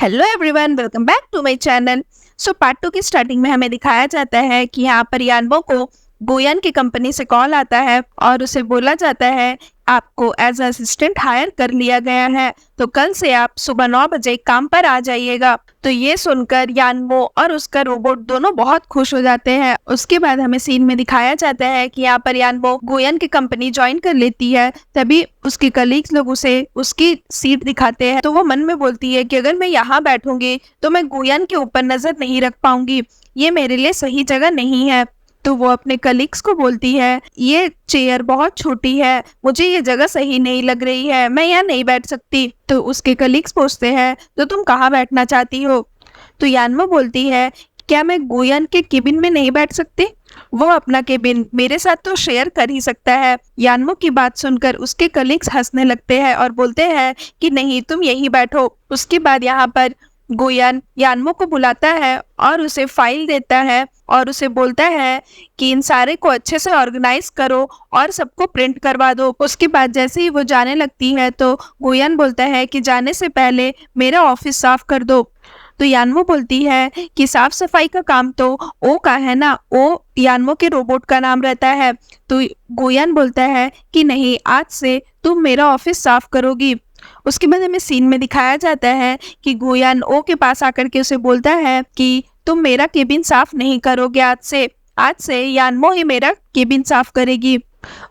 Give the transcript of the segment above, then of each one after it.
Hello everyone, welcome back to my channel. So part 2 की starting में हमें दिखाया जाता है कि यहाँ पर यानबो को गोयन की कंपनी से कॉल आता है और उसे बोला जाता है आपको एज असिस्टेंट हायर कर लिया गया है, तो कल से आप सुबह 9 बजे काम पर आ जाइएगा। तो ये सुनकर यानबो और उसका रोबोट दोनों बहुत खुश हो जाते हैं। उसके बाद हमें सीन में दिखाया जाता है कि यहाँ पर यानबो गोयन की कंपनी ज्वाइन कर लेती है। तभी उसके कलीग्स लोग उसे उसकी सीट दिखाते हैं, तो वो मन में बोलती है कि अगर मैं यहाँ बैठूंगी तो मैं गोयन के ऊपर नजर नहीं रख पाऊंगी, ये मेरे लिए सही जगह नहीं है। तो वो अपने कलीग्स को बोलती है ये चेयर बहुत छोटी है, मुझे ये जगह सही नहीं लग रही है, मैं यहाँ नहीं बैठ सकती। तो उसके कलीग्स पूछते हैं तो तुम कहाँ बैठना चाहती हो? तो यानबो बोलती है क्या मैं गोयन के केबिन में नहीं बैठ सकती? वो अपना केबिन मेरे साथ तो शेयर कर ही सकता है। यानबो की बात सुनकर उसके कलीग्स हंसने लगते हैं और बोलते हैं कि नहीं, तुम यहीं बैठो। उसके बाद यहाँ पर गोयन यानबो को बुलाता है और उसे फाइल देता है और उसे बोलता है कि इन सारे को अच्छे से ऑर्गेनाइज करो और सबको प्रिंट करवा दो। उसके बाद जैसे ही वो जाने लगती है तो गोयन बोलता है कि जाने से पहले मेरा ऑफिस साफ कर दो। तो यानबो बोलती है कि साफ सफाई का काम तो ओ का है ना, ओ यानबो के रोबोट का नाम रहता है। तो गोयन बोलता है कि नहीं, आज से तुम मेरा ऑफिस साफ करोगी। उसके बाद हमें सीन में दिखाया जाता है कि गोयन ओ के पास आकर के उसे बोलता है कि तुम मेरा केबिन साफ नहीं करोगे, आज से यानबो ही मेरा केबिन साफ करेगी।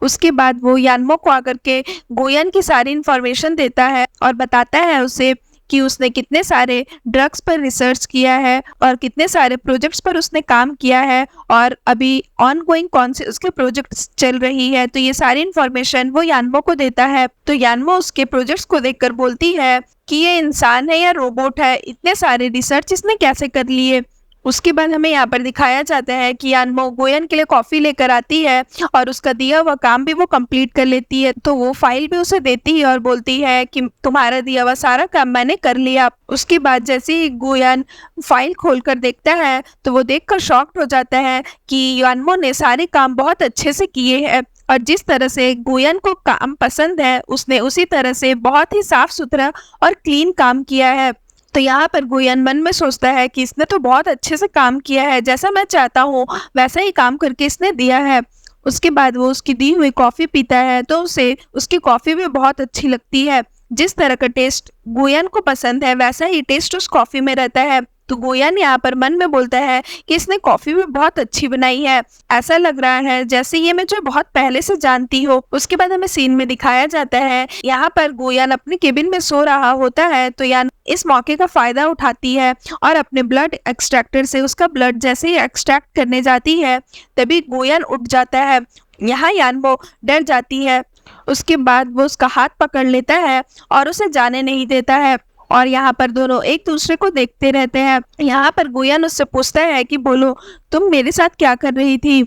उसके बाद वो यानबो को आकर के गोयन की सारी इंफॉर्मेशन देता है और बताता है उसे कि उसने कितने सारे ड्रग्स पर रिसर्च किया है और कितने सारे प्रोजेक्ट्स पर उसने काम किया है और अभी ऑनगोइंग कौन से उसके प्रोजेक्ट्स चल रही है। तो ये सारी इंफॉर्मेशन वो यानबो को देता है। तो यानबो उसके प्रोजेक्ट्स को देखकर बोलती है कि ये इंसान है या रोबोट है, इतने सारे रिसर्च इसने कैसे कर लिए। उसके बाद हमें यहाँ पर दिखाया जाता है कि यानबो गोयन के लिए कॉफ़ी लेकर आती है और उसका दिया हुआ काम भी वो कंप्लीट कर लेती है। तो वो फाइल भी उसे देती है और बोलती है कि तुम्हारा दिया हुआ सारा काम मैंने कर लिया। उसके बाद जैसे ही गोयन फाइल खोलकर देखता है तो वो देखकर शॉक्ड हो जाता है कि यानबो ने सारे काम बहुत अच्छे से किए हैं और जिस तरह से गोयन को काम पसंद है उसने उसी तरह से बहुत ही साफ सुथरा और क्लीन काम किया है। तो यहाँ पर गोयन मन में सोचता है कि इसने तो बहुत अच्छे से काम किया है, जैसा मैं चाहता हूँ वैसा ही काम करके इसने दिया है। उसके बाद वो उसकी दी हुई कॉफ़ी पीता है तो उसे उसकी कॉफ़ी भी बहुत अच्छी लगती है। जिस तरह का टेस्ट गोयन को पसंद है वैसा ही टेस्ट उस कॉफ़ी में रहता है। तो गोयन यहाँ पर मन में बोलता है कि इसने कॉफ़ी भी बहुत अच्छी बनाई है, ऐसा लग रहा है जैसे ये मुझे बहुत पहले से जानती हो। उसके बाद हमें सीन में दिखाया जाता है यहाँ पर गोयन अपने केबिन में सो रहा होता है। तो यान इस मौके का फायदा उठाती है और अपने ब्लड एक्सट्रैक्टर से उसका ब्लड जैसे ही एक्सट्रैक्ट करने जाती है तभी गोयन उठ जाता है। यहाँ यानबो डर जाती है। उसके बाद वो उसका हाथ पकड़ लेता है और उसे जाने नहीं देता है और यहाँ पर दोनों एक दूसरे को देखते रहते हैं। यहाँ पर गोयन उससे पूछता है कि बोलो, तुम मेरे साथ क्या कर रही थी?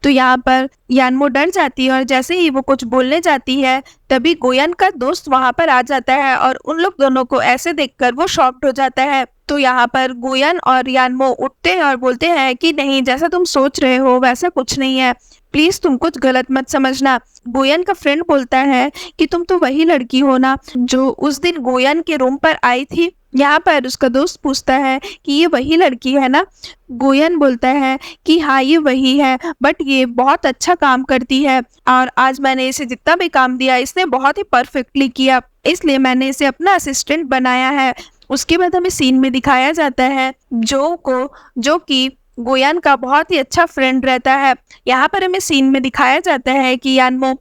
तो यहाँ पर यानबो डर जाती है और जैसे ही वो कुछ बोलने जाती है तभी गोयन का दोस्त वहां पर आ जाता है और उन लोग दोनों को ऐसे देखकर वो शॉक्ड हो जाता है। तो यहाँ पर गोयन और यानबो उठते हैं और बोलते हैं कि नहीं, जैसा तुम सोच रहे हो वैसा कुछ नहीं है, प्लीज तुम कुछ गलत मत समझना। गोयन का फ्रेंड बोलता है कि तुम तो वही लड़की हो ना जो उस दिन गोयन के रूम पर आई थी। यहाँ पर उसका दोस्त पूछता है कि ये वही लड़की है ना? गोयन बोलता है कि हाँ, ये वही है, बट ये बहुत अच्छा काम करती है और आज मैंने इसे जितना भी काम दिया इसने बहुत ही परफेक्टली किया, इसलिए मैंने इसे अपना असिस्टेंट बनाया है। उसके बाद हमें सीन में दिखाया जाता है जो कि गोयन का बहुत ही अच्छा फ्रेंड रहता है। यहाँ पर हमें सीन में दिखाया जाता है कि यानबो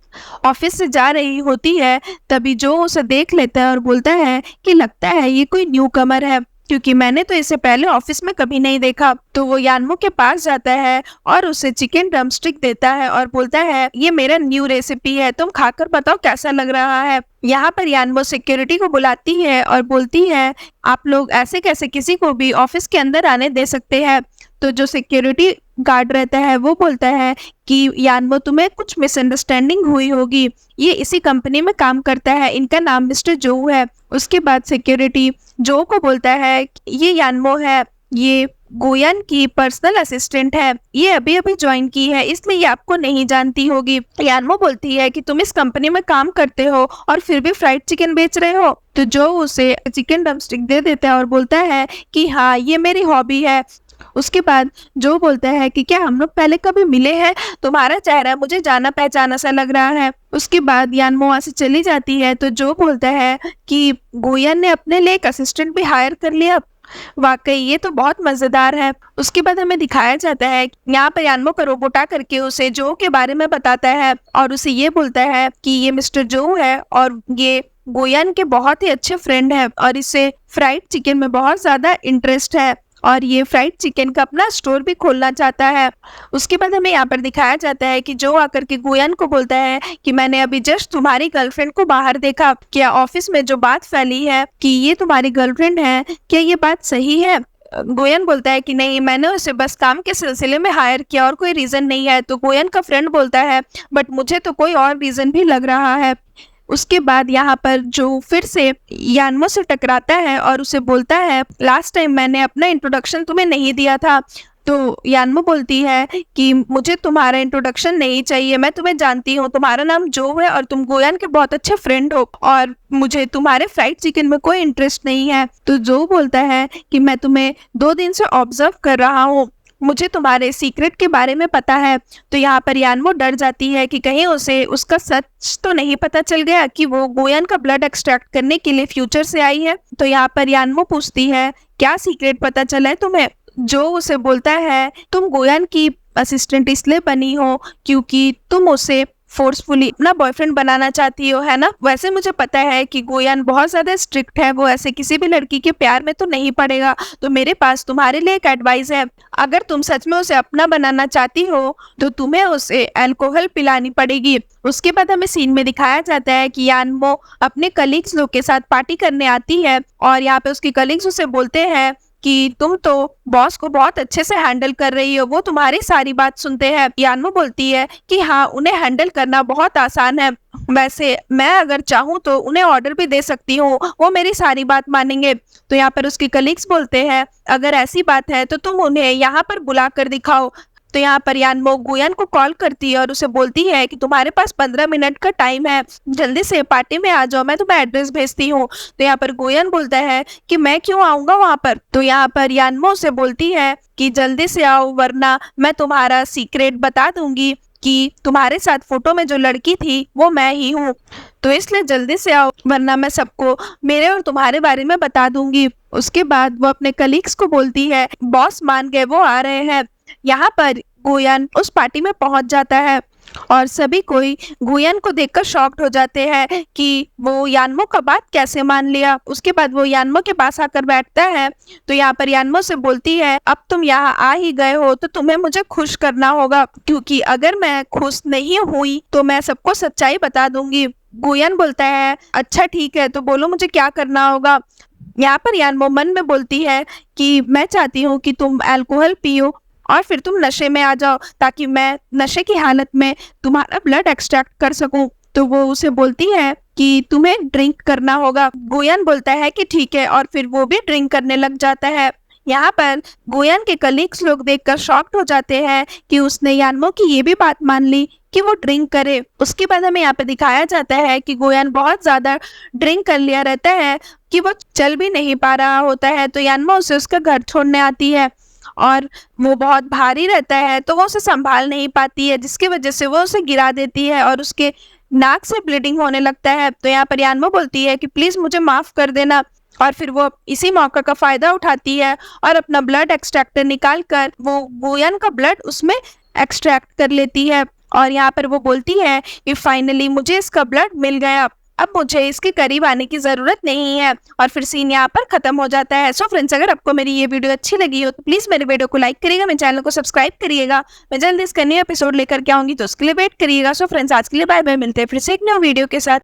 ऑफिस से जा रही होती है तभी जो उसे देख लेता है और बोलता है कि लगता है ये कोई न्यू कमर है, क्योंकि मैंने तो इसे पहले ऑफिस में कभी नहीं देखा। तो वो यानबो के पास जाता है और उसे चिकन ड्रमस्टिक देता है और बोलता है ये मेरा न्यू रेसिपी है, तुम खाकर बताओ कैसा लग रहा है। यहाँ पर यानबो सिक्योरिटी को बुलाती है और बोलती है आप लोग ऐसे कैसे किसी को भी ऑफिस के अंदर आने दे सकते हैं। तो जो सिक्योरिटी गार्ड रहता है वो बोलता है कि यानबो, तुम्हें कुछ मिसअंडरस्टैंडिंग हुई होगी, ये इसी कंपनी में काम करता है, इनका नाम मिस्टर जो है। उसके बाद सिक्योरिटी जो को बोलता है ये यानबो है, ये गोयन की पर्सनल असिस्टेंट है, ये अभी अभी ज्वाइन की है इसलिए ये आपको नहीं जानती होगी। यानमो बोलती है कि तुम इस कंपनी में काम करते हो और फिर भी फ्राइड चिकन बेच रहे हो। तो जो उसे चिकन ड्रमस्टिक दे देता है और बोलता है कि हाँ ये मेरी हॉबी है। उसके बाद जो बोलता है कि क्या हम लोग पहले कभी मिले हैं, तुम्हारा चेहरा मुझे जाना पहचाना सा लग रहा है। उसके बाद यानमो वहाँ से चली जाती है तो जो बोलता है कि गोयन ने अपने लिए एक असिस्टेंट भी हायर कर लिया, वाकई ये तो बहुत मजेदार है। उसके बाद हमें दिखाया जाता है यहाँ पर यानमो का रोबोट करके उसे जो के बारे में बताता है और उसे ये बोलता है कि ये मिस्टर जो है और ये गोयन के बहुत ही अच्छे फ्रेंड है और इसे फ्राइड चिकन में बहुत ज्यादा इंटरेस्ट है और ये फ्राइड चिकन का अपना स्टोर भी खोलना चाहता है। उसके बाद हमें यहाँ पर दिखाया जाता है कि जो आकर के गोयन को बोलता है कि मैंने अभी जस्ट तुम्हारी गर्लफ्रेंड को बाहर देखा, क्या ऑफिस में जो बात फैली है कि ये तुम्हारी गर्लफ्रेंड है, क्या ये बात सही है? गोयन बोलता है कि नहीं, मैंने उसे बस काम के सिलसिले में हायर किया और कोई रीजन नहीं है। तो गोयन का फ्रेंड बोलता है बट मुझे तो कोई और रीजन भी लग रहा है। उसके बाद यहाँ पर जो फिर से यानमो से टकराता है और उसे बोलता है लास्ट टाइम मैंने अपना इंट्रोडक्शन तुम्हें नहीं दिया था। तो यानमो बोलती है कि मुझे तुम्हारा इंट्रोडक्शन नहीं चाहिए, मैं तुम्हें जानती हूँ, तुम्हारा नाम जो है और तुम गोयन के बहुत अच्छे फ्रेंड हो और मुझे तुम्हारे फ्राइड चिकन में कोई इंटरेस्ट नहीं है। तो जो बोलता है कि मैं तुम्हें 2 दिन से ऑब्जर्व कर रहा हूँ, मुझे तुम्हारे सीक्रेट के बारे में पता है। तो यहाँ पर यानमो डर जाती है कि कहीं उसे उसका सच तो नहीं पता चल गया कि वो गोयन का ब्लड एक्सट्रैक्ट करने के लिए फ्यूचर से आई है। तो यहाँ पर यानमो पूछती है क्या सीक्रेट पता चला है तुम्हें? जो उसे बोलता है तुम गोयन की असिस्टेंट इसलिए बनी हो क्योंकि तुम उसे फोर्सफुली अपना बॉयफ्रेंड बनाना चाहती हो, है ना? वैसे मुझे पता है कि गोयन बहुत ज्यादा स्ट्रिक्ट है, वो ऐसे किसी भी लड़की के प्यार में तो नहीं पड़ेगा। तो मेरे पास तुम्हारे लिए एक एडवाइस है, अगर तुम सच में उसे अपना बनाना चाहती हो तो तुम्हें उसे अल्कोहल पिलानी पड़ेगी। उसके बाद हमें सीन में दिखाया जाता है कि यानमो अपने कलीग्स लोग के साथ पार्टी करने आती है और यहाँ पे उसकी कलीग्स उसे बोलते हैं कि तुम तो बॉस को बहुत अच्छे से हैंडल कर रही हो, वो तुम्हारी सारी बात सुनते हैं। यानमो बोलती है कि हाँ, उन्हें हैंडल करना बहुत आसान है, वैसे मैं अगर चाहूँ तो उन्हें ऑर्डर भी दे सकती हूँ, वो मेरी सारी बात मानेंगे। तो यहाँ पर उसके कलीग्स बोलते हैं अगर ऐसी बात है तो तुम उन्हें यहाँ पर बुला कर दिखाओ। तो यहाँ पर यानमो गोयन को कॉल करती है और उसे बोलती है कि तुम्हारे पास 15 मिनट का टाइम है, जल्दी से पार्टी में आ जाओ, मैं तुम्हें एड्रेस भेजती हूँ। तो यहाँ पर गोयन बोलता है कि मैं क्यों आऊंगा वहां पर? तो यहाँ पर यानमो से बोलती है कि जल्दी से आओ वरना मैं तुम्हारा सीक्रेट बता दूंगी कि तुम्हारे साथ फोटो में जो लड़की थी वो मैं ही हूँ, तो इसलिए जल्दी से आओ वरना मैं सबको मेरे और तुम्हारे बारे में बता दूंगी। उसके बाद वो अपने कलीग्स को बोलती है बॉस मान गए, वो आ रहे हैं। यहाँ पर गोयन उस पार्टी में पहुंच जाता है और सभी कोई गोयन को देखकर शॉक्ड हो जाते हैं कि वो यानमो का बात कैसे मान लिया। उसके बाद वो यानमो के पास आकर बैठता है। तो यहाँ पर यानमो से बोलती है अब तुम यहाँ आ ही गए हो तो तुम्हें मुझे खुश करना होगा, क्योंकि अगर मैं खुश नहीं हुई तो मैं सबको सच्चाई बता दूंगी। गोयन बोलता है अच्छा ठीक है, तो बोलो मुझे क्या करना होगा। यहाँ पर यानमो मन में बोलती है कि मैं चाहती हूँ कि तुम अल्कोहल पियो और फिर तुम नशे में आ जाओ ताकि मैं नशे की हालत में तुम्हारा ब्लड एक्सट्रैक्ट कर सकूं। तो वो उसे बोलती है कि तुम्हें ड्रिंक करना होगा। गोयन बोलता है कि ठीक है और फिर वो भी ड्रिंक करने लग जाता है। यहाँ पर गोयन के कलीग्स लोग देखकर शॉक्ड हो जाते हैं कि उसने यानमो की ये भी बात मान ली कि वो ड्रिंक करे। उसके बाद हमें यहाँ पे दिखाया जाता है कि गोयन बहुत ज्यादा ड्रिंक कर लिया रहता है कि वो चल भी नहीं पा रहा होता है। तो यानमो उसे उसका घर छोड़ने आती है और वो बहुत भारी रहता है तो वो उसे संभाल नहीं पाती है, जिसकी वजह से वो उसे गिरा देती है और उसके नाक से ब्लीडिंग होने लगता है। तो यहाँ पर यानमो बोलती है कि प्लीज मुझे माफ कर देना और फिर वो इसी मौका का फायदा उठाती है और अपना ब्लड एक्सट्रैक्टर निकाल कर वो गोयन का ब्लड उसमें एक्सट्रैक्ट कर लेती है। और यहाँ पर वो बोलती है कि फाइनली मुझे इसका ब्लड मिल गया, अब मुझे इसके करीब आने की जरूरत नहीं है। और फिर सीन यहाँ पर खत्म हो जाता है। सो फ्रेंड्स, अगर आपको मेरी ये वीडियो अच्छी लगी हो तो प्लीज मेरे वीडियो को लाइक करिएगा, मेरे चैनल को सब्सक्राइब करिएगा। मैं जल्दी इसका नया एपिसोड लेकर के आऊंगी तो उसके लिए वेट करिएगा। सो फ्रेंड्स, आज के लिए बाय बाय, मिलते हैं फिर से एक नया वीडियो के साथ।